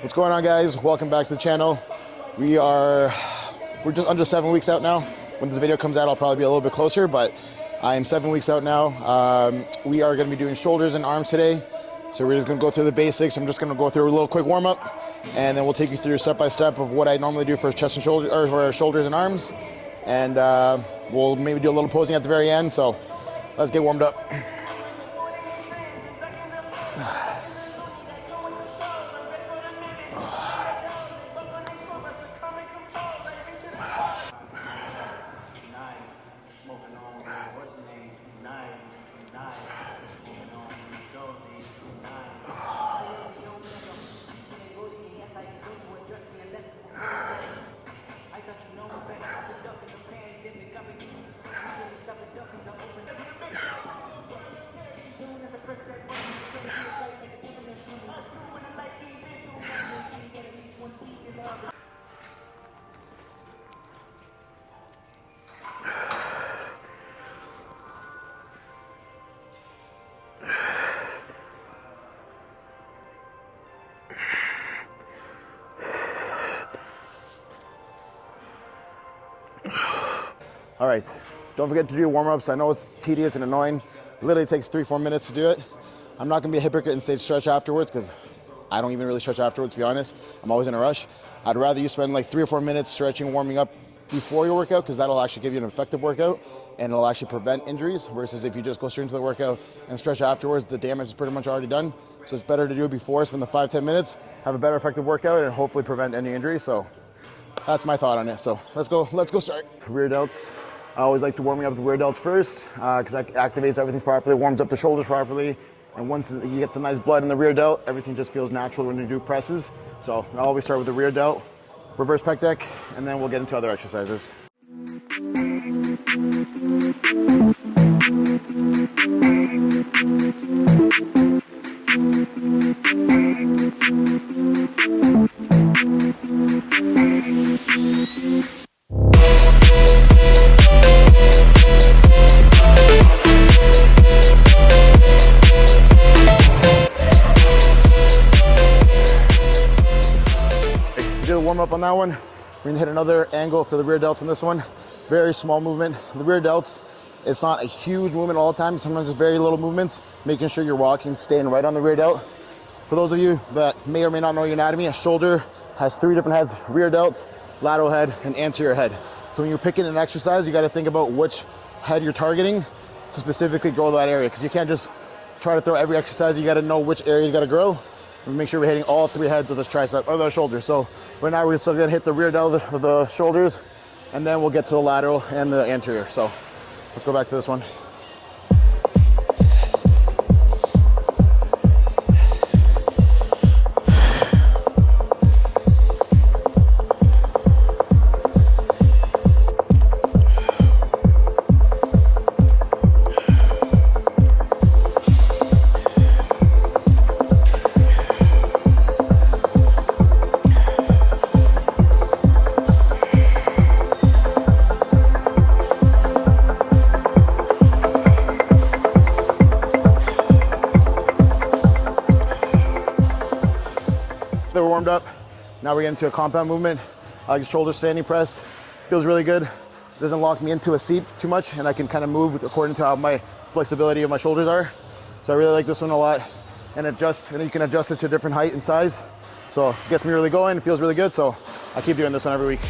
What's going on, guys? Welcome back to the channel. We're just under 7 weeks out now. When this video comes out, I'll probably be a little bit closer, but I am 7 weeks out now. We are going to be doing shoulders and arms today. So we're just going to go through the basics. I'm just going to go through a little quick warm-up, and then we'll take you through step by step of what I normally do for chest and shoulder, or for shoulders and arms. And we'll maybe do a little posing at the very end. So let's get warmed up. All right, don't forget to do warm-ups. I know it's tedious and annoying. It literally takes 3-4 minutes to do it. I'm not gonna be a hypocrite and say stretch afterwards, because I don't even really stretch afterwards, to be honest. I'm always in a rush. I'd rather you spend like 3 or 4 minutes stretching, warming up before your workout, because that'll actually give you an effective workout and it'll actually prevent injuries, versus if you just go straight into the workout and stretch afterwards, the damage is pretty much already done. So it's better to do it before, spend the 5-10 minutes, have a better effective workout, and hopefully prevent any injuries. So that's my thought on it. So let's go start. Rear delts. I always like to warm up the rear delts first, because that activates everything properly, warms up the shoulders properly. And once you get the nice blood in the rear delt, everything just feels natural when you do presses. So I always start with the rear delt, reverse pec deck, and then we'll get into other exercises. Warm up on that one. We're gonna hit another angle for the rear delts in this one. Very small movement. The rear delts, it's not a huge movement all the time. Sometimes it's very little movements, making sure you're walking, staying right on the rear delt. For those of you that may or may not know your anatomy, a shoulder has 3 different heads: rear delt, lateral head, and anterior head. So when you're picking an exercise, you gotta think about which head you're targeting to specifically grow that area, because you can't just try to throw every exercise. You gotta know which area you gotta grow and make sure we're hitting all 3 heads of the tricep or the shoulder. So right now we're still gonna hit the rear delt of the shoulders, and then we'll get to the lateral and the anterior. So let's go back to this one. We're warmed up. Now we're getting to a compound movement. I like the shoulder standing press. Feels really good. Doesn't lock me into a seat too much, and I can kind of move according to how my flexibility of my shoulders are. So I really like this one a lot. And you can adjust it to a different height and size. So it gets me really going. It feels really good. So I keep doing this one every week.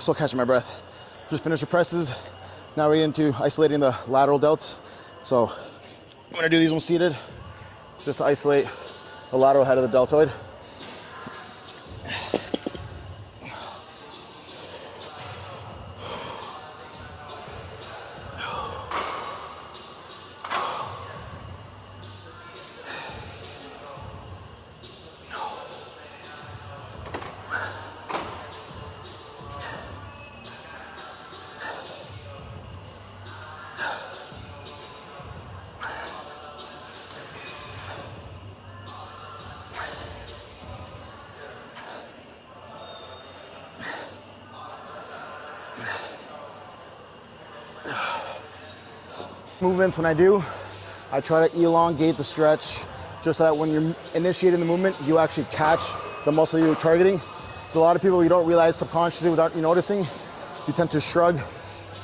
Still catching my breath. Just finished the presses. Now we're into isolating the lateral delts. So I'm gonna do these ones seated, just to isolate the lateral head of the deltoid. Movements, when I do, I try to elongate the stretch just so that when you're initiating the movement, you actually catch the muscle you're targeting. So a lot of people, you don't realize subconsciously without you noticing, you tend to shrug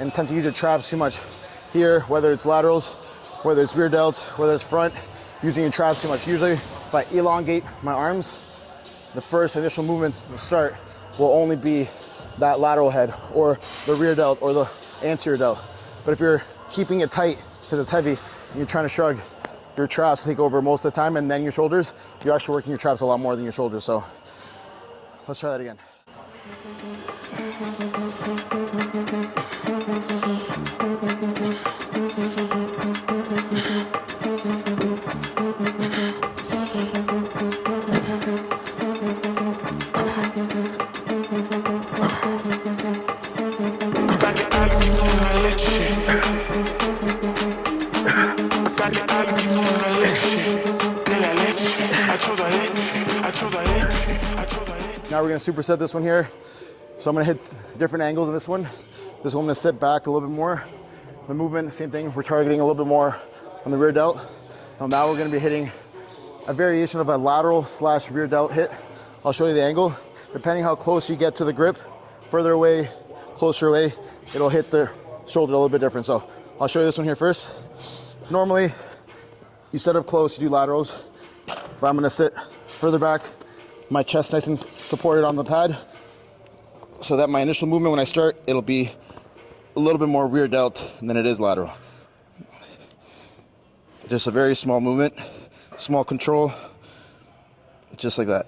and tend to use your traps too much. Here, whether it's laterals, whether it's rear delt, whether it's front, using your traps too much. Usually, if I elongate my arms, the first initial movement will start will only be that lateral head or the rear delt or the anterior delt. But if you're keeping it tight because it's heavy and you're trying to shrug, your traps take over most of the time, and then your shoulders, you're actually working your traps a lot more than your shoulders. So let's try that again. Now we're gonna superset this one here. So I'm gonna hit different angles in this one. This one I'm gonna sit back a little bit more. The movement, same thing, we're targeting a little bit more on the rear delt. Now we're gonna be hitting a variation of a lateral / rear delt hit. I'll show you the angle. Depending how close you get to the grip, further away, closer away, it'll hit the shoulder a little bit different. So I'll show you this one here first. Normally, you set up close, you do laterals, but I'm gonna sit further back, my chest nice and supported on the pad, so that my initial movement when I start, it'll be a little bit more rear delt than it is lateral. Just a very small movement, small control, just like that.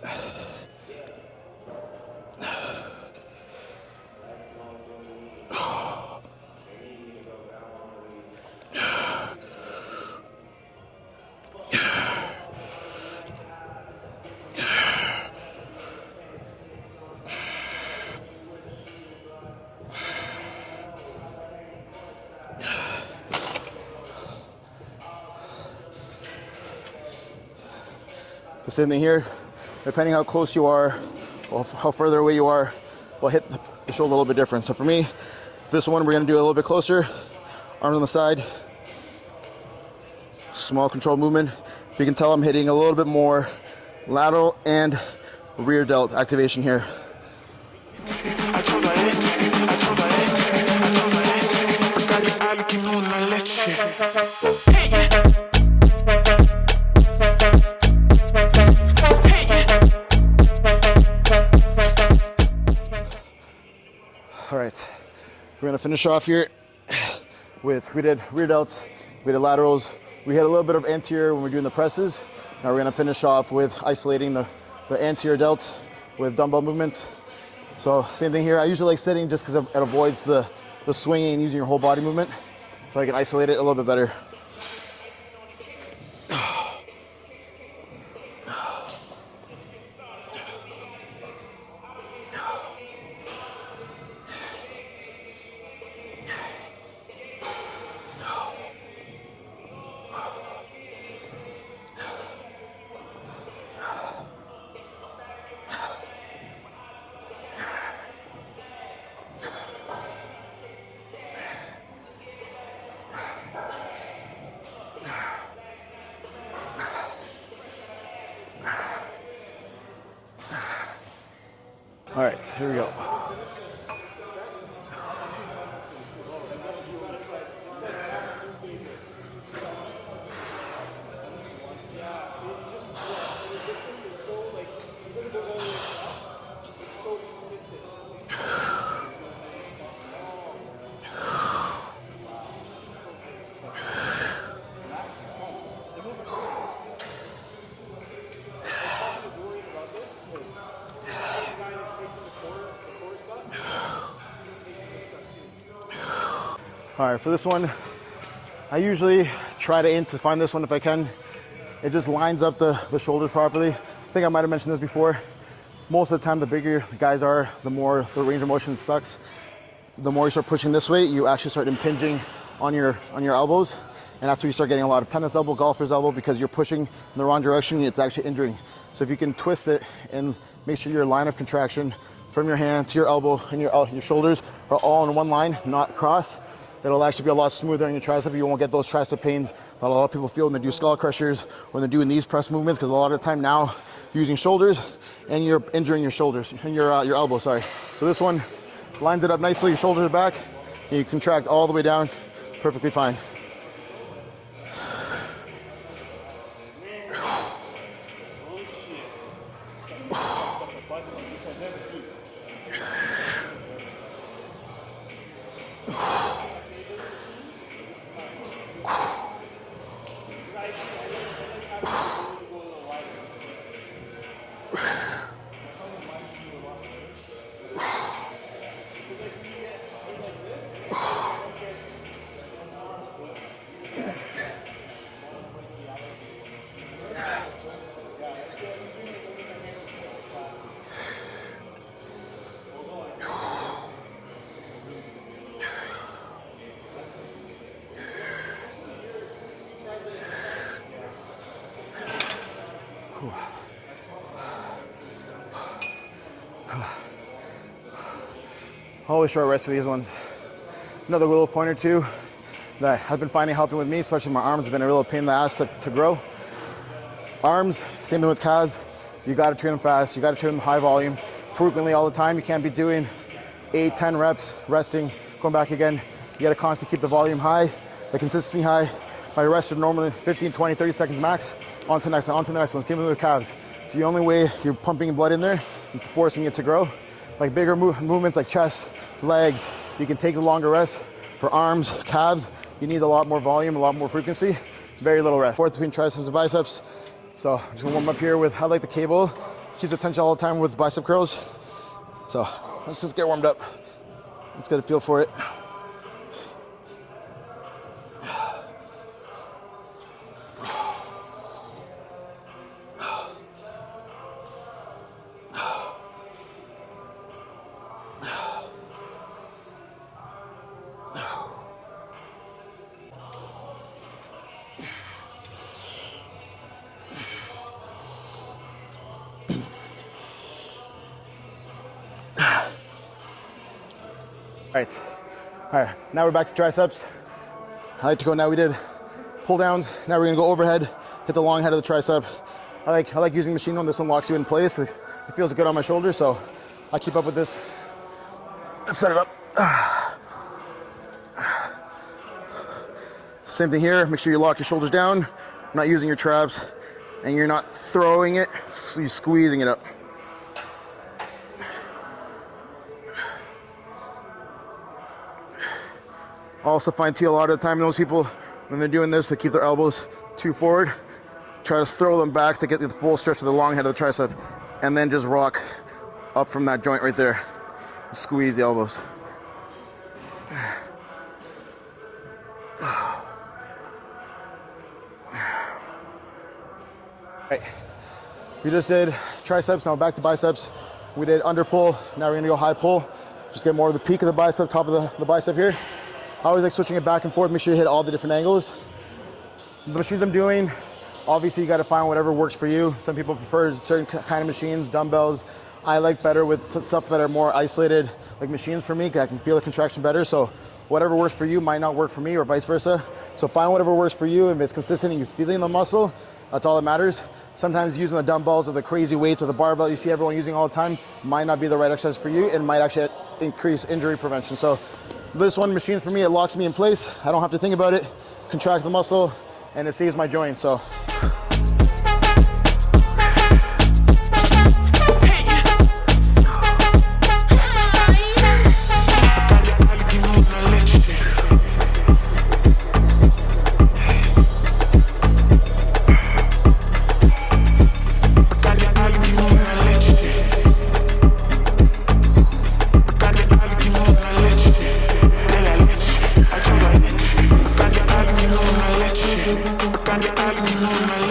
The same thing here, depending how close you are, or how further away you are, will hit the shoulder a little bit different. So for me, this one we're gonna do a little bit closer, arms on the side, small controlled movement. If you can tell, I'm hitting a little bit more lateral and rear delt activation here. All right, we're gonna finish off here with, we did rear delts, we did laterals, we had a little bit of anterior when we're doing the presses. Now we're gonna finish off with isolating the anterior delts with dumbbell movements. So same thing here, I usually like sitting just because it avoids the swinging and using your whole body movement, so I can isolate it a little bit better. All right, here we go. All right, for this one, I usually try to aim to find this one if I can. It just lines up the shoulders properly. I think I might have mentioned this before. Most of the time, the bigger the guys are, the more the range of motion sucks. The more you start pushing this way, you actually start impinging on your elbows. And that's where you start getting a lot of tennis elbow, golfer's elbow, because you're pushing in the wrong direction, it's actually injuring. So if you can twist it and make sure your line of contraction from your hand to your elbow and your shoulders are all in one line, not cross, it'll actually be a lot smoother on your tricep. You won't get those tricep pains that a lot of people feel when they do skull crushers, when they're doing these press movements, because a lot of the time now you're using shoulders and you're injuring your shoulders and your elbow, sorry. So this one lines it up nicely, your shoulders are back, and you contract all the way down, perfectly fine. Always short rest for these ones. Another little point or two that I've been finding helping with me, especially my arms, have been a real pain in the ass to grow. Arms, same thing with calves. You gotta train them fast, you gotta train them high volume, frequently all the time. You can't be doing 8, 10 reps, resting, going back again. You gotta constantly keep the volume high, the consistency high. My rests are normally 15, 20, 30 seconds max. On to the next one, on to the next one. Same thing with calves. It's the only way you're pumping blood in there and forcing it to grow. Like bigger movements like chest, legs, you can take the longer rest. For arms, calves, you need a lot more volume, a lot more frequency, very little rest. Fourth between triceps and biceps. So I'm just gonna warm up here with, I like the cable. Keeps the tension all the time with bicep curls. So let's just get warmed up. Let's get a feel for it. All right, now we're back to triceps. I like to go, now we did pull downs. Now we're gonna go overhead, hit the long head of the tricep. I like using machine one. This one locks you in place. It feels good on my shoulder, so I keep up with this. Let's set it up. Same thing here, make sure you lock your shoulders down. You're not using your traps, and you're not throwing it, you're squeezing it up. I also find too a lot of the time those people, when they're doing this, they keep their elbows too forward. Try to throw them back to get the full stretch of the long head of the tricep, and then just rock up from that joint right there. Squeeze the elbows. Right. We just did triceps, now back to biceps. We did under pull, now we're gonna go high pull. Just get more of the peak of the bicep, top of the bicep here. I always like switching it back and forth, make sure you hit all the different angles. The machines I'm doing, obviously you gotta find whatever works for you. Some people prefer certain kind of machines, dumbbells. I like better with stuff that are more isolated, like machines for me, I can feel the contraction better. So whatever works for you might not work for me, or vice versa. So find whatever works for you. If it's consistent and you're feeling the muscle, that's all that matters. Sometimes using the dumbbells or the crazy weights or the barbell you see everyone using all the time might not be the right exercise for you and might actually increase injury prevention. So this one machine for me, it locks me in place. I don't have to think about it, contract the muscle, and it saves my joint. So.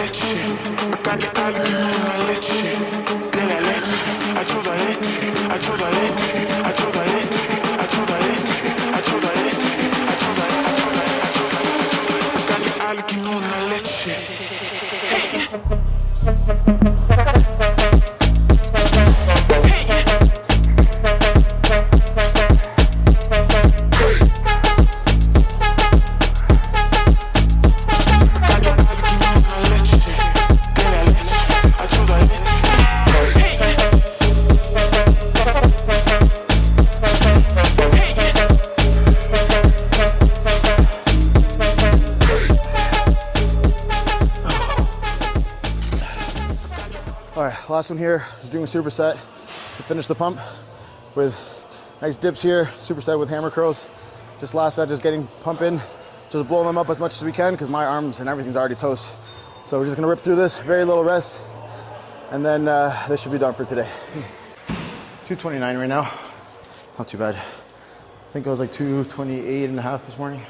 leche, cade algo una leche, de la leche, ayuda ayuda ayuda ayuda ayuda cade algo una leche. All right, last one here, just doing a superset to finish the pump with nice dips here, superset with hammer curls. Just last set, just getting pump in, just blowing them up as much as we can because my arms and everything's already toast. So we're just gonna rip through this, very little rest, and then this should be done for today. 229 right now, not too bad. I think I was like 228 and a half this morning.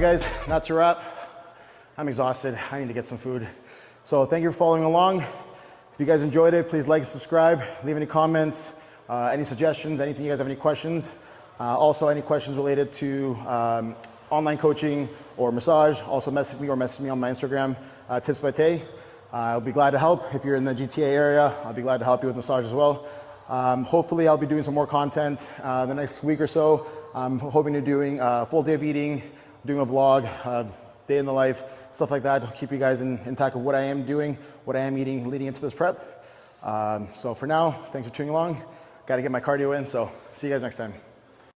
Guys, that's a wrap. I'm exhausted. I need to get some food. So thank you for following along. If you guys enjoyed it, please like, subscribe, leave any comments, any suggestions, anything you guys have any questions. Also any questions related to online coaching or massage, also message me on my Instagram, Tips by Tay. I'll be glad to help. If you're in the GTA area, I'll be glad to help you with massage as well. Hopefully I'll be doing some more content the next week or so. I'm hoping to doing a full day of eating, doing a vlog, day in the life, stuff like that. I'll keep you guys in touch with what I am doing, what I am eating leading into this prep. So for now, thanks for tuning along. Got to get my cardio in, so see you guys next time.